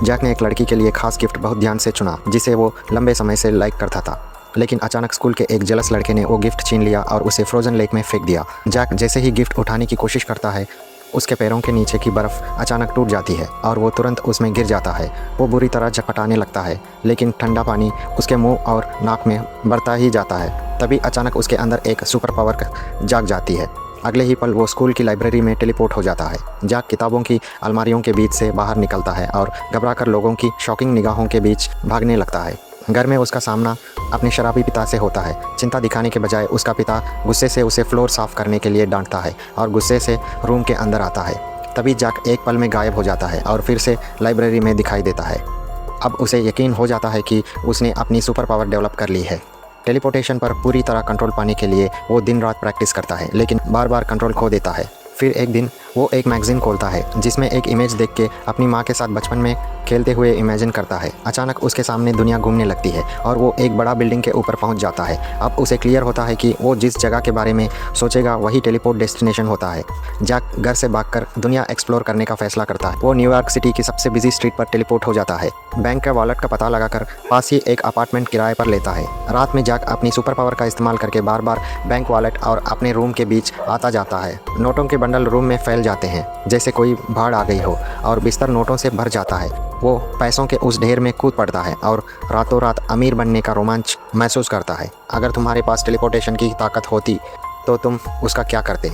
Jack ने एक लड़की के लिए खास गिफ्ट बहुत ध्यान से चुना जिसे वो लंबे समय से लाइक करता था। लेकिन अचानक स्कूल के एक जेलस लड़के ने वो गिफ्ट छीन लिया और उसे फ्रोजन लेक में फेंक दिया। जैक जैसे ही गिफ्ट उठाने की कोशिश करता है, उसके पैरों के नीचे की बर्फ़ अचानक टूट जाती है और वो तुरंत उसमें गिर जाता है। वो बुरी तरह झटपटाने लगता है, लेकिन ठंडा पानी उसके मुंह और नाक में बढ़ता ही जाता है। तभी अचानक उसके अंदर एक सुपर पावर जाग जाती है। अगले ही पल वो स्कूल की लाइब्रेरी में टेलीपोर्ट हो जाता है। जैक किताबों की अलमारियों के बीच से बाहर निकलता है और घबराकर लोगों की शॉकिंग निगाहों के बीच भागने लगता है। घर में उसका सामना अपने शराबी पिता से होता है। चिंता दिखाने के बजाय उसका पिता गुस्से से उसे फ्लोर साफ़ करने के लिए डांटता है और गुस्से से रूम के अंदर आता है। तभी जैक एक पल में गायब हो जाता है और फिर से लाइब्रेरी में दिखाई देता है। अब उसे यकीन हो जाता है कि उसने अपनी सुपर पावर डेवलप कर ली है। टेलीपोर्टेशन पर पूरी तरह कंट्रोल पाने के लिए वो दिन रात प्रैक्टिस करता है, लेकिन बार बार कंट्रोल खो देता है। फिर एक दिन वो एक मैगज़ीन खोलता है जिसमें एक इमेज देख के अपनी माँ के साथ बचपन में खेलते हुए इमेजिन करता है। अचानक उसके सामने दुनिया घूमने लगती है और वो एक बड़ा बिल्डिंग के ऊपर पहुंच जाता है। अब उसे क्लियर होता है कि वो जिस जगह के बारे में सोचेगा वही टेलीपोर्ट डेस्टिनेशन होता है। जैक घर से भागकर दुनिया एक्सप्लोर करने का फैसला करता है। वो न्यूयॉर्क सिटी की सबसे बिजी स्ट्रीट पर टेलीपोर्ट हो जाता है। बैंक के वॉलेट का पता लगाकर पास ही एक अपार्टमेंट किराए पर लेता है। रात में जैक अपनी सुपर पावर का इस्तेमाल करके बार बार बैंक वॉलेट और अपने रूम के बीच आता जाता है। नोटों के बंडल रूम में फैल जाते हैं जैसे कोई बाढ़ आ गई हो और बिस्तर नोटों से भर जाता है। वो पैसों के उस ढेर में कूद पड़ता है और रातों रात अमीर बनने का रोमांच महसूस करता है। अगर तुम्हारे पास टेलीपोर्टेशन की ताकत होती तो तुम उसका क्या करते?